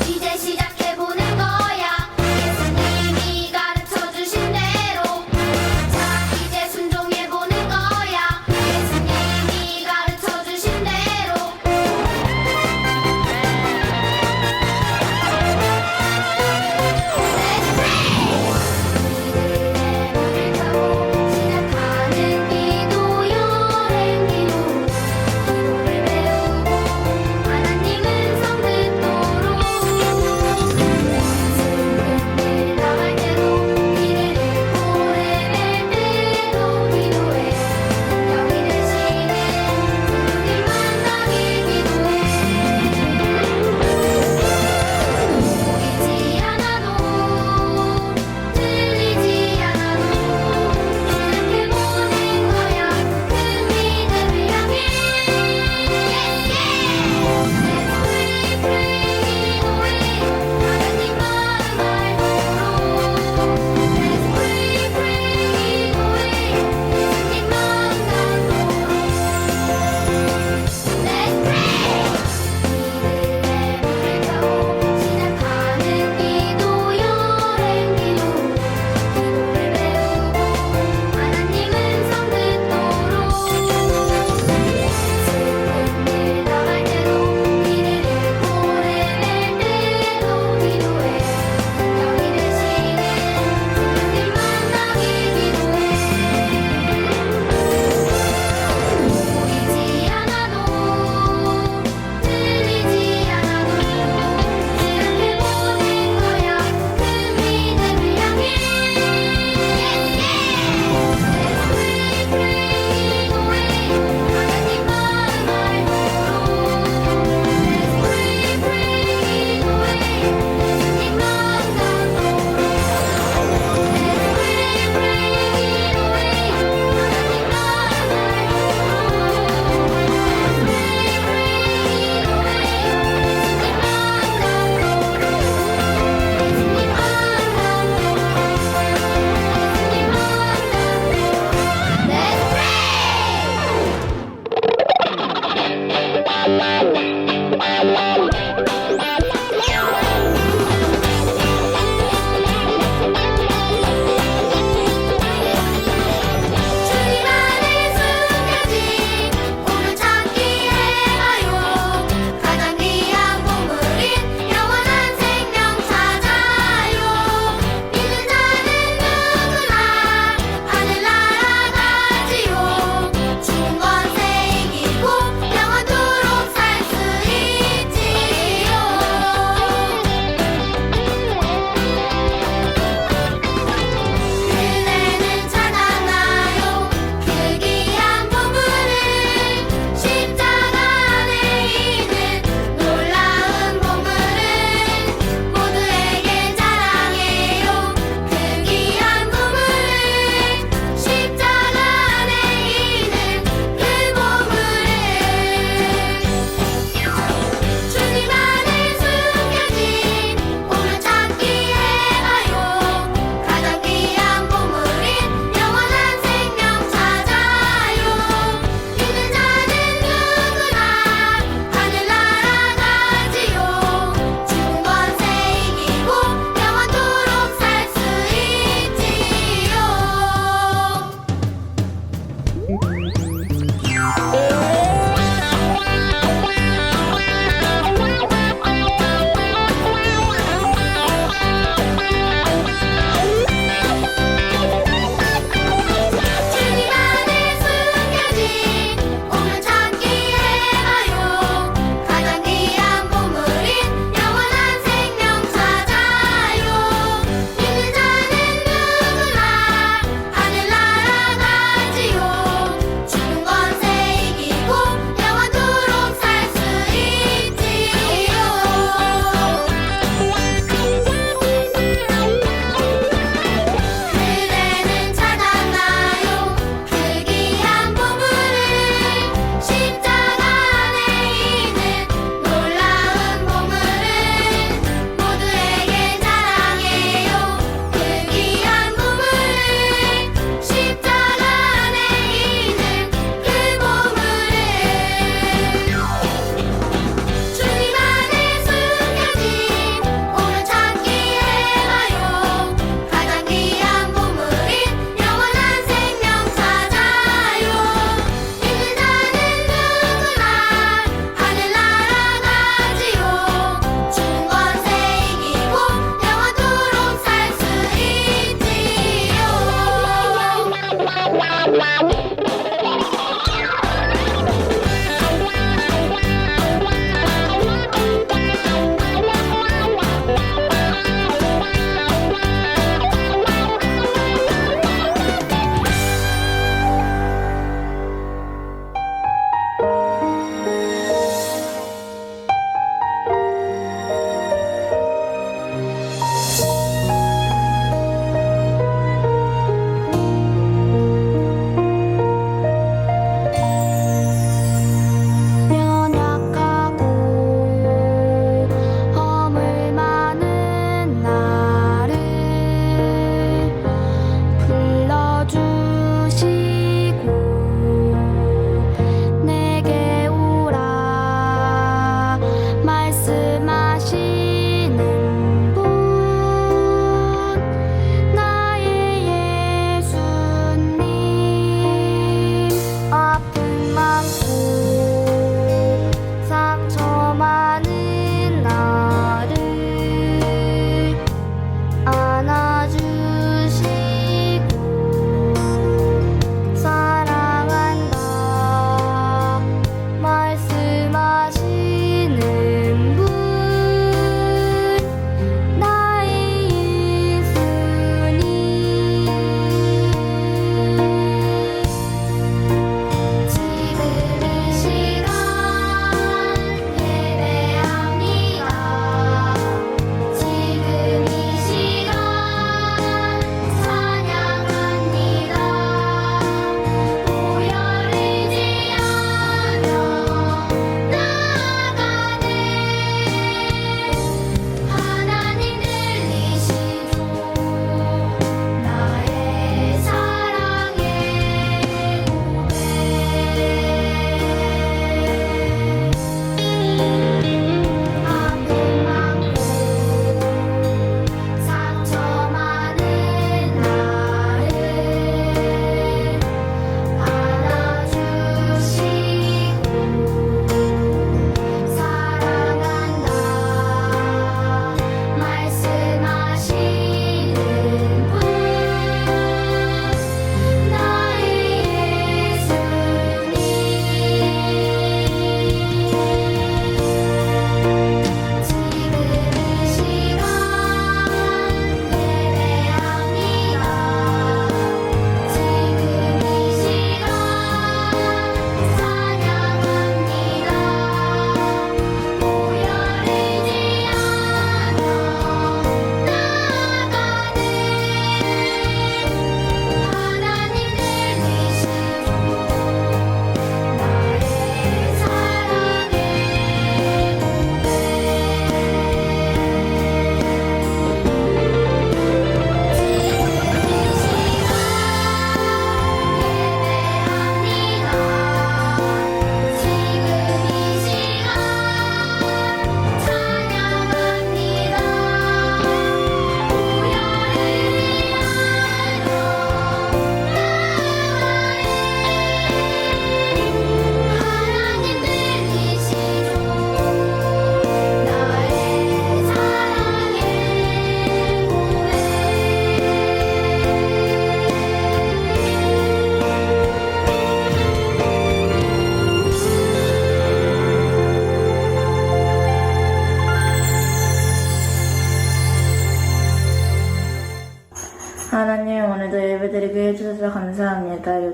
이제 시작해보는 거야. 예수님이 가르쳐주신 대로. 자, 이제 순종해보는 거야.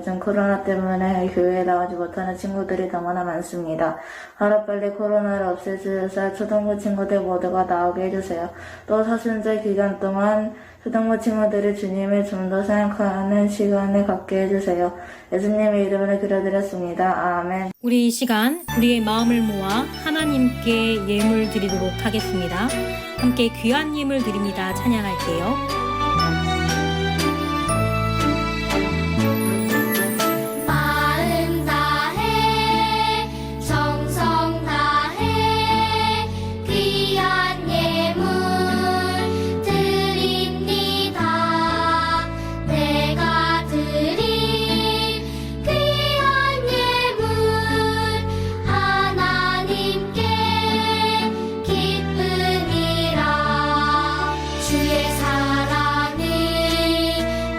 요즘 코로나 때문에 교회에 나오지 못하는 친구들이 너무나 많습니다. 하루빨리 코로나를 없애주셔서 초등부 친구들 모두가 나오게 해주세요. 또 사순절 기간 동안 초등부 친구들이 주님을 좀 더 생각하는 시간을 갖게 해주세요. 예수님의 이름으로 기도드렸습니다. 아멘. 우리 이 시간 우리의 마음을 모아 하나님께 예물 드리도록 하겠습니다. 함께 귀한 예물 드립니다. 찬양할게요. 마음 다해 정성 다해 귀한 예물 드립니다. 내가 드린 귀한 예물 하나님께 기쁨이라. 주의 사랑을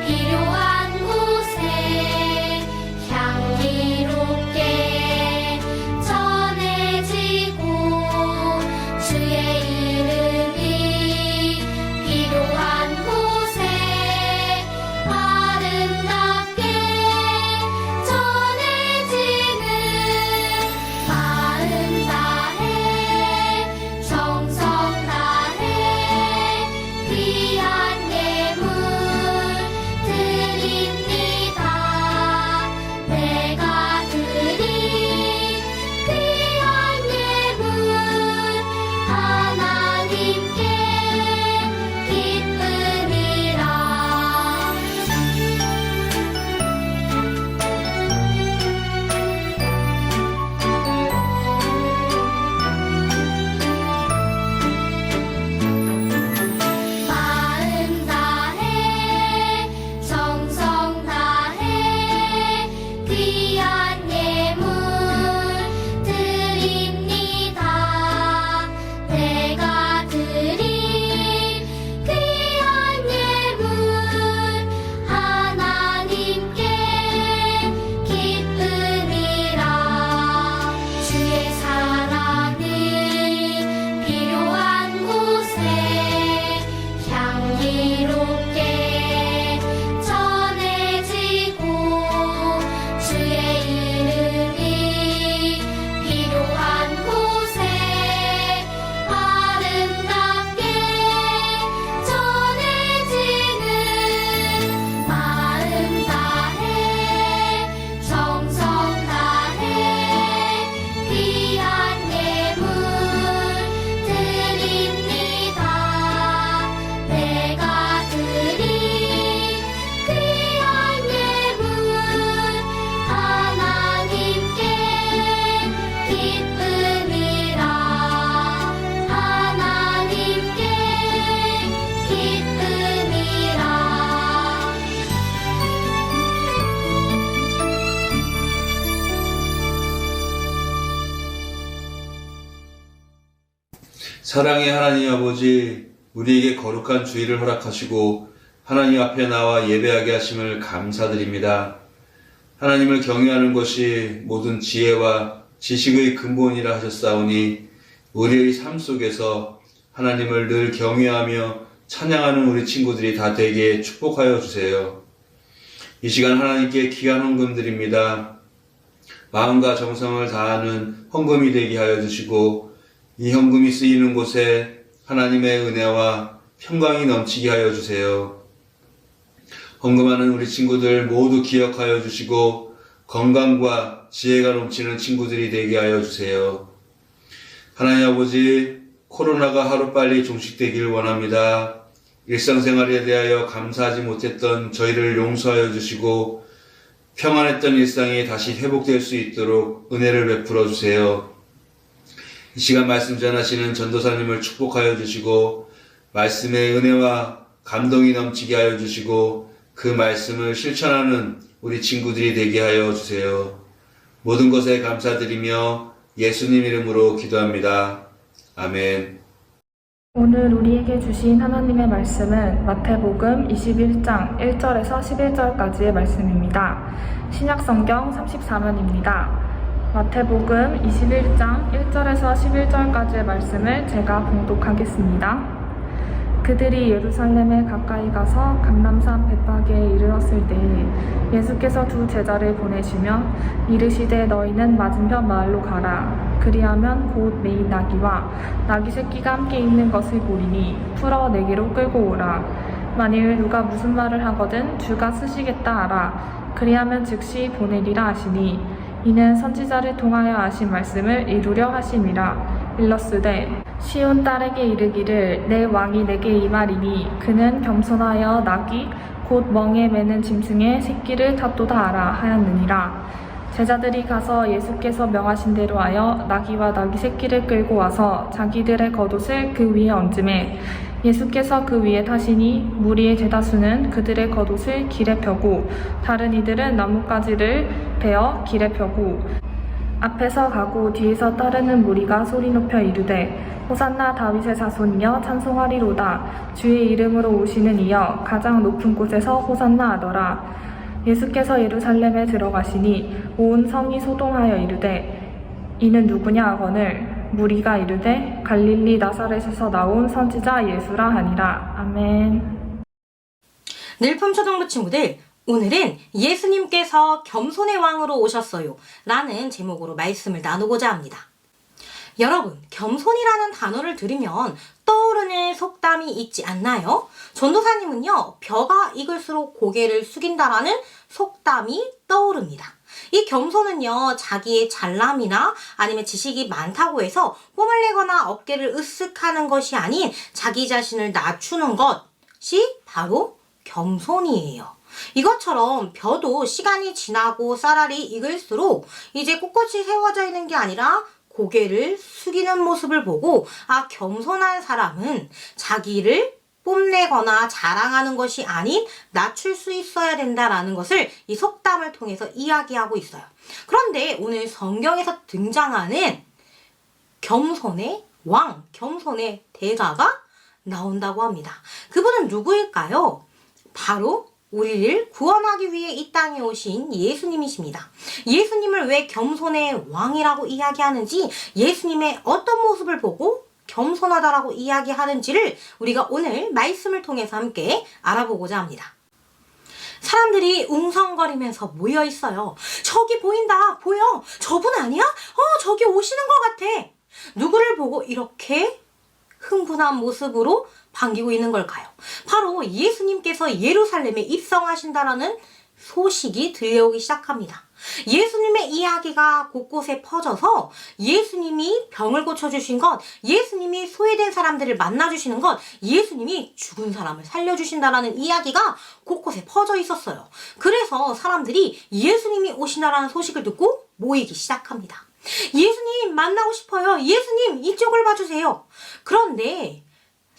필요한 곳에 향기롭게 전해지고 주의 이름이 필요한 곳에 아름답게 전해지는 마음 다해 정성 다해 귀한 예물 드립니다. 내가 드린 귀한 예물 하나님께 기쁨이라. 마음 다해 정성 다해 귀한 예물 드립니다. 내가 드린 귀한 예물 하나님께 기쁨이라. 주의 사랑을 필요한 곳에 향기롭게 전해지고 주의 이름이 필요한 곳에 아름답게 전해지는 마음 다해 정성 다해 귀한 예물 드립니다. 내가 드린 귀한 예물 하나님께 기쁨이라. 하나님께 기쁨이라. 사랑의 하나님 아버지, 우리에게 거룩한 주일을 허락하시고 하나님 앞에 나와 예배하게 하심을 감사드립니다. 하나님을 경외하는 것이 모든 지혜와 지식의 근본이라 하셨사오니 우리의 삶 속에서 하나님을 늘 경외하며 찬양하는 우리 친구들이 다 되게 축복하여 주세요. 이 시간 하나님께 귀한 헌금 드립니다. 마음과 정성을 다하는 헌금이 되게 하여 주시고 이 헌금이 쓰이는 곳에 하나님의 은혜와 평강이 넘치게 하여 주세요. 헌금하는 우리 친구들 모두 기억하여 주시고 건강과 지혜가 넘치는 친구들이 되게 하여 주세요. 하나님 아버지, 코로나가 하루빨리 종식되길 원합니다. 일상생활에 대하여 감사하지 못했던 저희를 용서하여 주시고 평안했던 일상이 다시 회복될 수 있도록 은혜를 베풀어 주세요. 이 시간 말씀 전하시는 전도사님을 축복하여 주시고 말씀의 은혜와 감동이 넘치게 하여 주시고 그 말씀을 실천하는 우리 친구들이 되게 하여 주세요. 모든 것에 감사드리며 예수님 이름으로 기도합니다. 아멘. 오늘 우리에게 주신 하나님의 말씀은 마태복음 21장 1절에서 11절까지의 말씀입니다. 신약성경 34면입니다. 마태복음 21장 1절에서 11절까지의 말씀을 제가 봉독하겠습니다. 그들이 예루살렘에 가까이 가서 감람산 벳파게에 이르렀을 때에 예수께서 두 제자를 보내시며 이르시되 너희는 맞은편 마을로 가라. 그리하면 곧 메인 나귀와 나귀 새끼가 함께 있는 것을 보리니 풀어 내게로 끌고 오라. 만일 누가 무슨 말을 하거든 주가 쓰시겠다 하라. 그리하면 즉시 보내리라 하시니 이는 선지자를 통하여 하신 말씀을 이루려 하심이라. 일러스되 시온 딸에게 이르기를 내 왕이 내게 임하리니 그는 겸손하여 나귀 곧 멍에 매는 짐승의 새끼를 탔도다 하라 하였느니라. 제자들이 가서 예수께서 명하신 대로 하여 나귀와 나귀 새끼를 끌고 와서 자기들의 겉옷을 그 위에 얹음에 예수께서 그 위에 타시니 무리의 대다수는 그들의 겉옷을 길에 펴고 다른 이들은 나뭇가지를 베어 길에 펴고 앞에서 가고 뒤에서 따르는 무리가 소리 높여 이르되 호산나 다윗의 자손이여 찬송하리로다. 주의 이름으로 오시는 이여 가장 높은 곳에서 호산나 하더라. 예수께서 예루살렘에 들어가시니 온 성이 소동하여 이르되 이는 누구냐 하거늘 무리가 이르되 갈릴리 나사렛에서 나온 선지자 예수라 하니라. 아멘. 늘품초등부 친구들, 오늘은 예수님께서 겸손의 왕으로 오셨어요 라는 제목으로 말씀을 나누고자 합니다. 여러분, 겸손이라는 단어를 들으면 떠오르는 속담이 있지 않나요? 전도사님은요, 벼가 익을수록 고개를 숙인다라는 속담이 떠오릅니다. 이 겸손은요, 자기의 잘남이나 아니면 지식이 많다고 해서 뽐을 내거나 어깨를 으쓱하는 것이 아닌 자기 자신을 낮추는 것이 바로 겸손이에요. 이것처럼 벼도 시간이 지나고 쌀알이 익을수록 이제 꼿꼿이 세워져 있는 게 아니라 고개를 숙이는 모습을 보고 아, 겸손한 사람은 자기를 뽐내거나 자랑하는 것이 아닌 낮출 수 있어야 된다라는 것을 이 속담을 통해서 이야기하고 있어요. 그런데 오늘 성경에서 등장하는 겸손의 왕, 겸손의 대가가 나온다고 합니다. 그분은 누구일까요? 바로 우리를 구원하기 위해 이 땅에 오신 예수님이십니다. 예수님을 왜 겸손의 왕이라고 이야기하는지, 예수님의 어떤 모습을 보고 겸손하다라고 이야기하는지를 우리가 오늘 말씀을 통해서 함께 알아보고자 합니다. 사람들이 웅성거리면서 모여 있어요. 저기 보인다, 보여. 저분 아니야? 저기 오시는 것 같아. 누구를 보고 이렇게 흥분한 모습으로 반기고 있는 걸까요? 바로 예수님께서 예루살렘에 입성하신다라는 소식이 들려오기 시작합니다. 예수님의 이야기가 곳곳에 퍼져서 예수님이 병을 고쳐주신 것, 예수님이 소외된 사람들을 만나주시는 것, 예수님이 죽은 사람을 살려주신다라는 이야기가 곳곳에 퍼져 있었어요. 그래서 사람들이 예수님이 오신다라는 소식을 듣고 모이기 시작합니다. 예수님 만나고 싶어요. 예수님 이쪽을 봐주세요. 그런데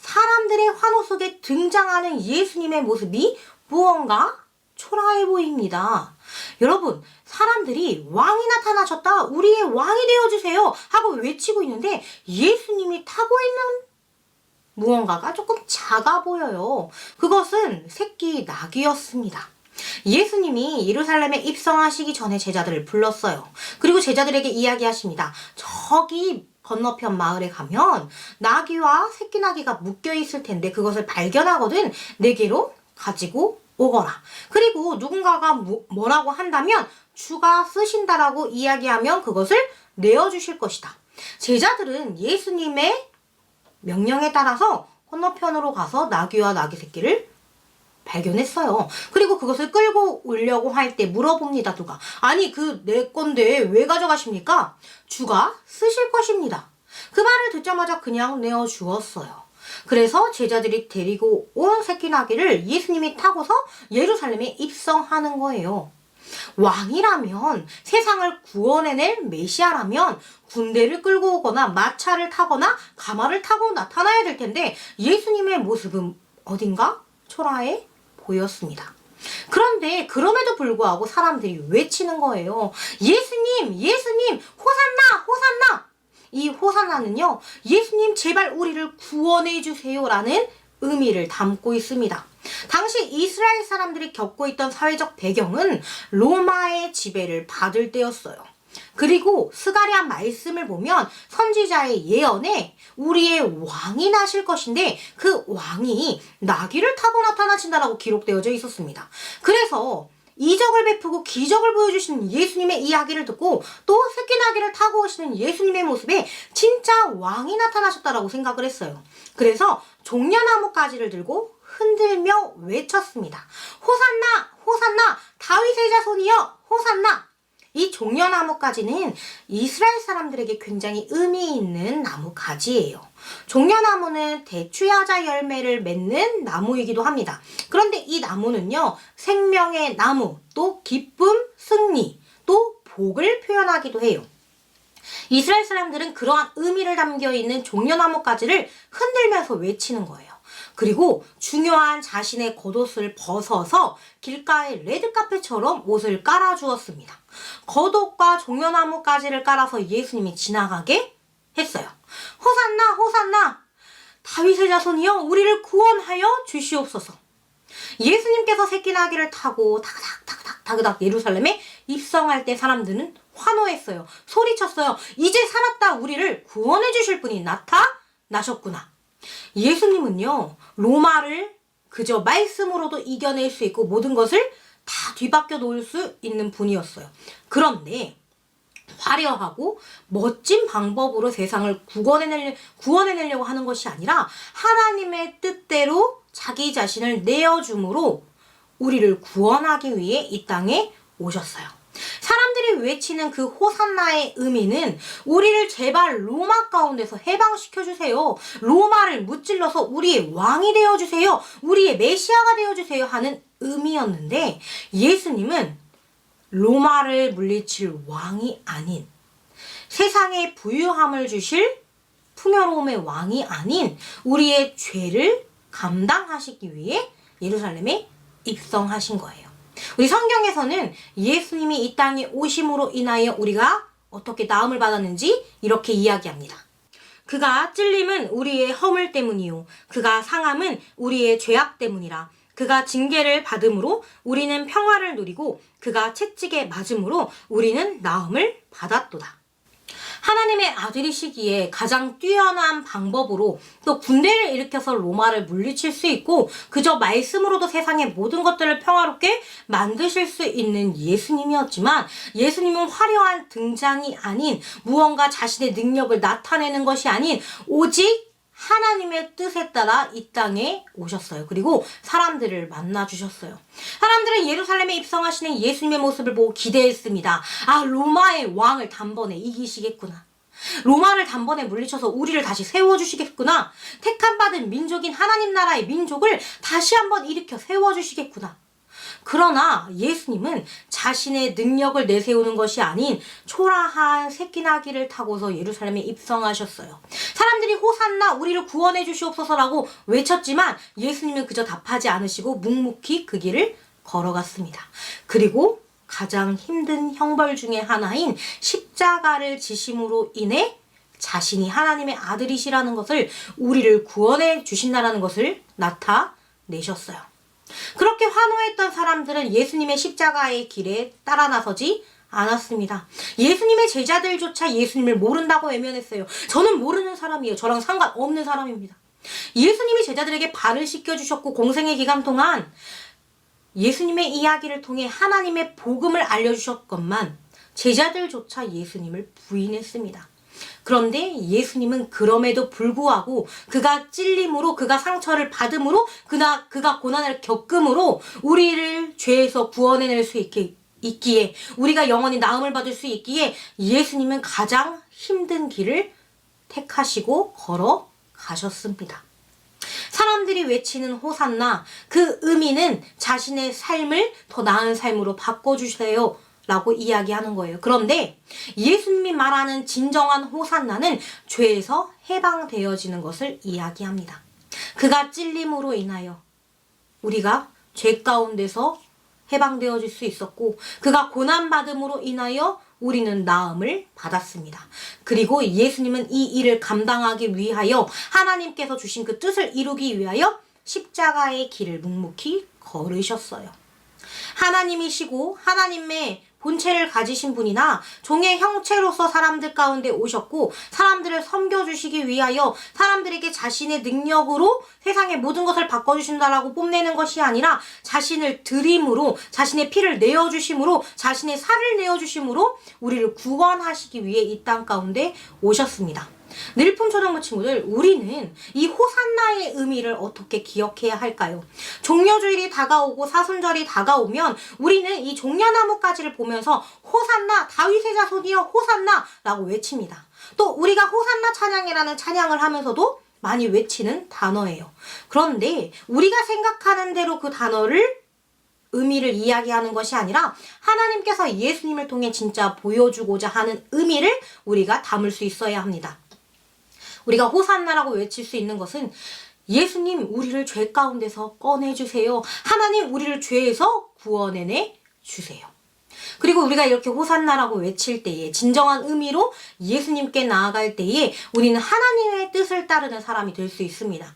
사람들의 환호 속에 등장하는 예수님의 모습이 무언가 초라해 보입니다. 여러분, 사람들이 왕이 나타나셨다, 우리의 왕이 되어주세요 하고 외치고 있는데 예수님이 타고 있는 무언가가 조금 작아 보여요. 그것은 새끼 나귀였습니다. 예수님이 예루살렘에 입성하시기 전에 제자들을 불렀어요. 그리고 제자들에게 이야기하십니다. 저기 건너편 마을에 가면 나귀와 새끼 나귀가 묶여 있을 텐데 그것을 발견하거든 내게로 가지고 오거라. 그리고 누군가가 뭐라고 한다면 주가 쓰신다라고 이야기하면 그것을 내어주실 것이다. 제자들은 예수님의 명령에 따라서 건너편으로 가서 나귀와 나귀 새끼를 발견했어요. 그리고 그것을 끌고 오려고 할 때 물어봅니다. 누가? 아니 내 건데 왜 가져가십니까? 주가 쓰실 것입니다. 그 말을 듣자마자 그냥 내어주었어요. 그래서 제자들이 데리고 온 새끼 나귀를 예수님이 타고서 예루살렘에 입성하는 거예요. 왕이라면, 세상을 구원해낼 메시아라면 군대를 끌고 오거나 마차를 타거나 가마를 타고 나타나야 될 텐데 예수님의 모습은 어딘가 초라해 보였습니다. 그런데 그럼에도 불구하고 사람들이 외치는 거예요. 예수님, 예수님, 호산나, 호산나. 이 호산나는요, 예수님 제발 우리를 구원해 주세요 라는 의미를 담고 있습니다. 당시 이스라엘 사람들이 겪고 있던 사회적 배경은 로마의 지배를 받을 때였어요. 그리고 스가랴 말씀을 보면 선지자의 예언에 우리의 왕이 나실 것인데 그 왕이 나귀를 타고 나타나신다라고 기록되어져 있었습니다. 그래서 이적을 베푸고 기적을 보여주시는 예수님의 이야기를 듣고 또 새끼 나귀를 타고 오시는 예수님의 모습에 진짜 왕이 나타나셨다라고 생각을 했어요. 그래서 종려나무 가지를 들고 흔들며 외쳤습니다. 호산나 호산나 다윗의 자손이여 호산나. 이 종려나무가지는 이스라엘 사람들에게 굉장히 의미 있는 나무 가지예요. 종려나무는 대추야자 열매를 맺는 나무이기도 합니다. 그런데 이 나무는요, 생명의 나무, 또 기쁨, 승리, 또 복을 표현하기도 해요. 이스라엘 사람들은 그러한 의미를 담겨 있는 종려나무 가지를 흔들면서 외치는 거예요. 그리고 중요한 자신의 겉옷을 벗어서 길가에 레드카펫처럼 옷을 깔아주었습니다. 겉옷과 종려나무 가지를 깔아서 예수님이 지나가게 했어요. 호산나 호산나 다윗의 자손이여 우리를 구원하여 주시옵소서. 예수님께서 새끼 나귀를 타고 다그닥 예루살렘에 입성할 때 사람들은 환호했어요. 소리쳤어요. 이제 살았다. 우리를 구원해 주실 분이 나타나셨구나. 예수님은요, 로마를 그저 말씀으로도 이겨낼 수 있고 모든 것을 다 뒤바뀌어 놓을 수 있는 분이었어요. 그런데 화려하고 멋진 방법으로 세상을 구원해내려고 하는 것이 아니라 하나님의 뜻대로 자기 자신을 내어줌으로 우리를 구원하기 위해 이 땅에 오셨어요. 사람들이 외치는 그 호산나의 의미는 우리를 제발 로마 가운데서 해방시켜주세요. 로마를 무찔러서 우리의 왕이 되어주세요. 우리의 메시아가 되어주세요 하는 의미였는데 예수님은 로마를 물리칠 왕이 아닌 세상에 부유함을 주실 풍요로움의 왕이 아닌 우리의 죄를 감당하시기 위해 예루살렘에 입성하신 거예요. 우리 성경에서는 예수님이 이 땅에 오심으로 인하여 우리가 어떻게 나음을 받았는지 이렇게 이야기합니다. 그가 찔림은 우리의 허물 때문이요 그가 상함은 우리의 죄악 때문이라. 그가 징계를 받음으로 우리는 평화를 누리고 그가 채찍에 맞음으로 우리는 나음을 받았도다. 하나님의 아들이시기에 가장 뛰어난 방법으로 또 군대를 일으켜서 로마를 물리칠 수 있고 그저 말씀으로도 세상의 모든 것들을 평화롭게 만드실 수 있는 예수님이었지만 예수님은 화려한 등장이 아닌 무언가 자신의 능력을 나타내는 것이 아닌 오직 하나님의 뜻에 따라 이 땅에 오셨어요. 그리고 사람들을 만나주셨어요. 사람들은 예루살렘에 입성하시는 예수님의 모습을 보고 기대했습니다. 아, 로마의 왕을 단번에 이기시겠구나. 로마를 단번에 물리쳐서 우리를 다시 세워주시겠구나. 택함받은 민족인 하나님 나라의 민족을 다시 한번 일으켜 세워주시겠구나. 그러나 예수님은 자신의 능력을 내세우는 것이 아닌 초라한 새끼 나귀를 타고서 예루살렘에 입성하셨어요. 사람들이 호산나 우리를 구원해 주시옵소서라고 외쳤지만 예수님은 그저 답하지 않으시고 묵묵히 그 길을 걸어갔습니다. 그리고 가장 힘든 형벌 중에 하나인 십자가를 지심으로 인해 자신이 하나님의 아들이시라는 것을 우리를 구원해 주신다는 것을 나타내셨어요. 그렇게 환호했던 사람들은 예수님의 십자가의 길에 따라 나서지 않았습니다. 예수님의 제자들조차 예수님을 모른다고 외면했어요. 저는 모르는 사람이에요. 저랑 상관없는 사람입니다. 예수님이 제자들에게 발을 씻겨주셨고 공생의 기간 동안 예수님의 이야기를 통해 하나님의 복음을 알려주셨건만 제자들조차 예수님을 부인했습니다. 그런데 예수님은 그럼에도 불구하고 그가 찔림으로 그가 상처를 받음으로 그가 고난을 겪음으로 우리를 죄에서 구원해낼 수 있기에 우리가 영원히 나음을 받을 수 있기에 예수님은 가장 힘든 길을 택하시고 걸어가셨습니다. 사람들이 외치는 호산나 그 의미는 자신의 삶을 더 나은 삶으로 바꿔주세요 라고 이야기하는 거예요. 그런데 예수님이 말하는 진정한 호산나는 죄에서 해방되어지는 것을 이야기합니다. 그가 찔림으로 인하여 우리가 죄 가운데서 해방되어질 수 있었고 그가 고난받음으로 인하여 우리는 나음을 받았습니다. 그리고 예수님은 이 일을 감당하기 위하여 하나님께서 주신 그 뜻을 이루기 위하여 십자가의 길을 묵묵히 걸으셨어요. 하나님이시고 하나님의 본체를 가지신 분이나 종의 형체로서 사람들 가운데 오셨고 사람들을 섬겨주시기 위하여 사람들에게 자신의 능력으로 세상의 모든 것을 바꿔주신다라고 뽐내는 것이 아니라 자신을 드림으로 자신의 피를 내어주심으로 자신의 살을 내어주심으로 우리를 구원하시기 위해 이 땅 가운데 오셨습니다. 늘품초등부 친구들, 우리는 이 호산나의 의미를 어떻게 기억해야 할까요? 종려주일이 다가오고 사순절이 다가오면 우리는 이 종려나무가지를 보면서 호산나, 다윗의 자손이여 호산나 라고 외칩니다. 또 우리가 호산나 찬양이라는 찬양을 하면서도 많이 외치는 단어예요. 그런데 우리가 생각하는 대로 그 단어를 의미를 이야기하는 것이 아니라 하나님께서 예수님을 통해 진짜 보여주고자 하는 의미를 우리가 담을 수 있어야 합니다. 우리가 호산나라고 외칠 수 있는 것은 예수님 우리를 죄 가운데서 꺼내주세요. 하나님 우리를 죄에서 구원해내 주세요. 그리고 우리가 이렇게 호산나라고 외칠 때에 진정한 의미로 예수님께 나아갈 때에 우리는 하나님의 뜻을 따르는 사람이 될 수 있습니다.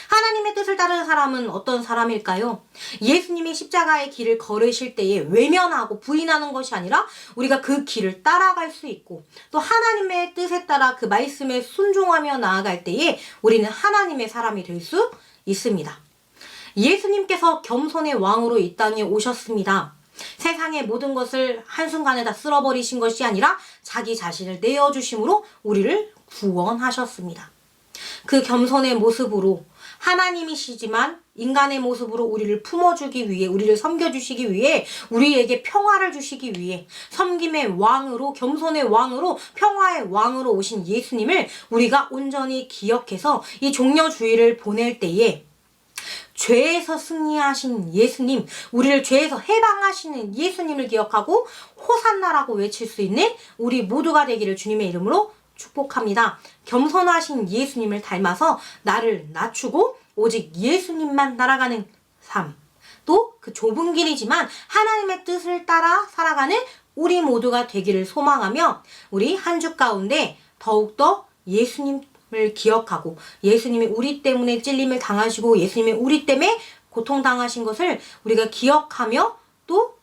하나님의 뜻을 따르는 사람은 어떤 사람일까요? 예수님이 십자가의 길을 걸으실 때에 외면하고 부인하는 것이 아니라 우리가 그 길을 따라갈 수 있고 또 하나님의 뜻에 따라 그 말씀에 순종하며 나아갈 때에 우리는 하나님의 사람이 될 수 있습니다. 예수님께서 겸손의 왕으로 이 땅에 오셨습니다. 세상의 모든 것을 한순간에 다 쓸어버리신 것이 아니라 자기 자신을 내어주심으로 우리를 구원하셨습니다. 그 겸손의 모습으로 하나님이시지만 인간의 모습으로 우리를 품어주기 위해 우리를 섬겨주시기 위해 우리에게 평화를 주시기 위해 섬김의 왕으로 겸손의 왕으로 평화의 왕으로 오신 예수님을 우리가 온전히 기억해서 이 종려주일을 보낼 때에 죄에서 승리하신 예수님, 우리를 죄에서 해방하시는 예수님을 기억하고 호산나라고 외칠 수 있는 우리 모두가 되기를 주님의 이름으로 축복합니다. 겸손하신 예수님을 닮아서 나를 낮추고 오직 예수님만 날아가는 삶. 또 그 좁은 길이지만 하나님의 뜻을 따라 살아가는 우리 모두가 되기를 소망하며 우리 한 주 가운데 더욱더 예수님을 기억하고 예수님이 우리 때문에 찔림을 당하시고 예수님이 우리 때문에 고통당하신 것을 우리가 기억하며 또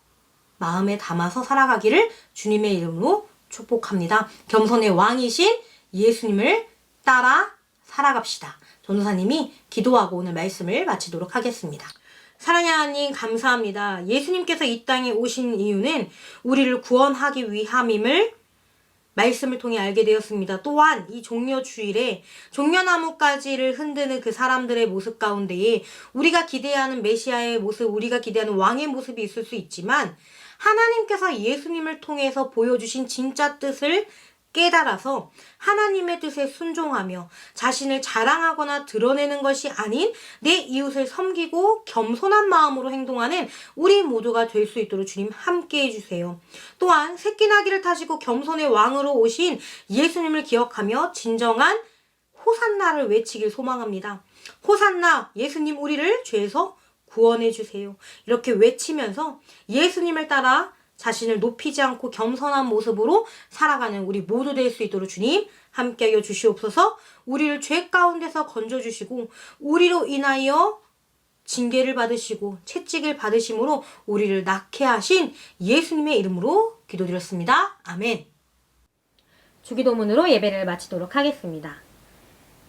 마음에 담아서 살아가기를 주님의 이름으로 축복합니다. 겸손의 왕이신 예수님을 따라 살아갑시다. 전도사님이 기도하고 오늘 말씀을 마치도록 하겠습니다. 사랑의 하나님 감사합니다. 예수님께서 이 땅에 오신 이유는 우리를 구원하기 위함임을 말씀을 통해 알게 되었습니다. 또한 이 종려주일에 종려나무가지를 흔드는 그 사람들의 모습 가운데에 우리가 기대하는 메시아의 모습, 우리가 기대하는 왕의 모습이 있을 수 있지만 하나님께서 예수님을 통해서 보여주신 진짜 뜻을 깨달아서 하나님의 뜻에 순종하며 자신을 자랑하거나 드러내는 것이 아닌 내 이웃을 섬기고 겸손한 마음으로 행동하는 우리 모두가 될 수 있도록 주님 함께 해주세요. 또한 새끼나귀를 타시고 겸손의 왕으로 오신 예수님을 기억하며 진정한 호산나를 외치길 소망합니다. 호산나, 예수님 우리를 죄에서 구원해 주세요. 이렇게 외치면서 예수님을 따라 자신을 높이지 않고 겸손한 모습으로 살아가는 우리 모두 될 수 있도록 주님 함께하여 주시옵소서. 우리를 죄 가운데서 건져주시고 우리로 인하여 징계를 받으시고 채찍을 받으심으로 우리를 낳게 하신 예수님의 이름으로 기도드렸습니다. 아멘. 주기도문으로 예배를 마치도록 하겠습니다.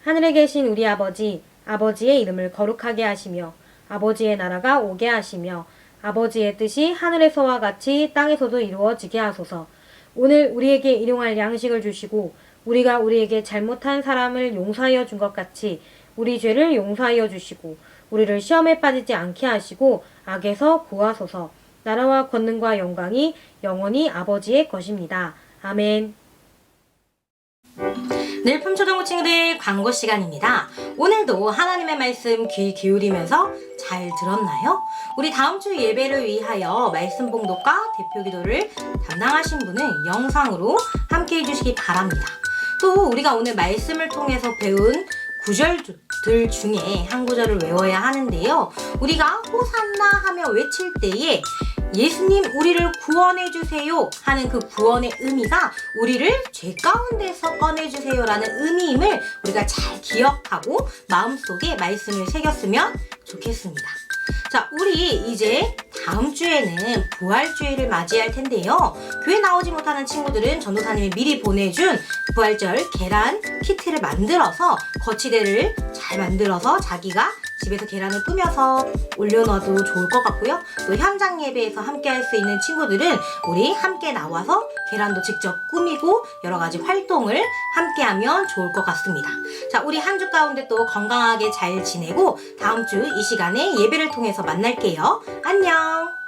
하늘에 계신 우리 아버지, 아버지의 이름을 거룩하게 하시며 아버지의 나라가 오게 하시며 아버지의 뜻이 하늘에서와 같이 땅에서도 이루어지게 하소서. 오늘 우리에게 일용할 양식을 주시고 우리가 우리에게 잘못한 사람을 용서하여 준 것 같이 우리 죄를 용서하여 주시고 우리를 시험에 빠지지 않게 하시고 악에서 구하소서. 나라와 권능과 영광이 영원히 아버지의 것입니다. 아멘. 늘품초등부 친구들 광고 시간입니다. 오늘도 하나님의 말씀 귀 기울이면서 잘 들었나요? 우리 다음 주 예배를 위하여 말씀 봉독과 대표 기도를 담당하신 분은 영상으로 함께 해주시기 바랍니다. 또 우리가 오늘 말씀을 통해서 배운 구절들 중에 한 구절을 외워야 하는데요. 우리가 호산나 하며 외칠 때에 예수님 우리를 구원해 주세요 하는 그 구원의 의미가 우리를 죄 가운데서 꺼내 주세요 라는 의미임을 우리가 잘 기억하고 마음속에 말씀을 새겼으면 좋겠습니다. 자, 우리 이제 다음 주에는 부활주일을 맞이할 텐데요. 교회 나오지 못하는 친구들은 전도사님이 미리 보내준 부활절 계란 키트를 만들어서 거치대를 잘 만들어서 자기가 집에서 계란을 꾸며서 올려놔도 좋을 것 같고요. 또 현장 예배에서 함께 할 수 있는 친구들은 우리 함께 나와서 계란도 직접 꾸미고 여러 가지 활동을 함께 하면 좋을 것 같습니다. 자, 우리 한 주 가운데 또 건강하게 잘 지내고 다음 주 이 시간에 예배를 통해서 만날게요. 안녕!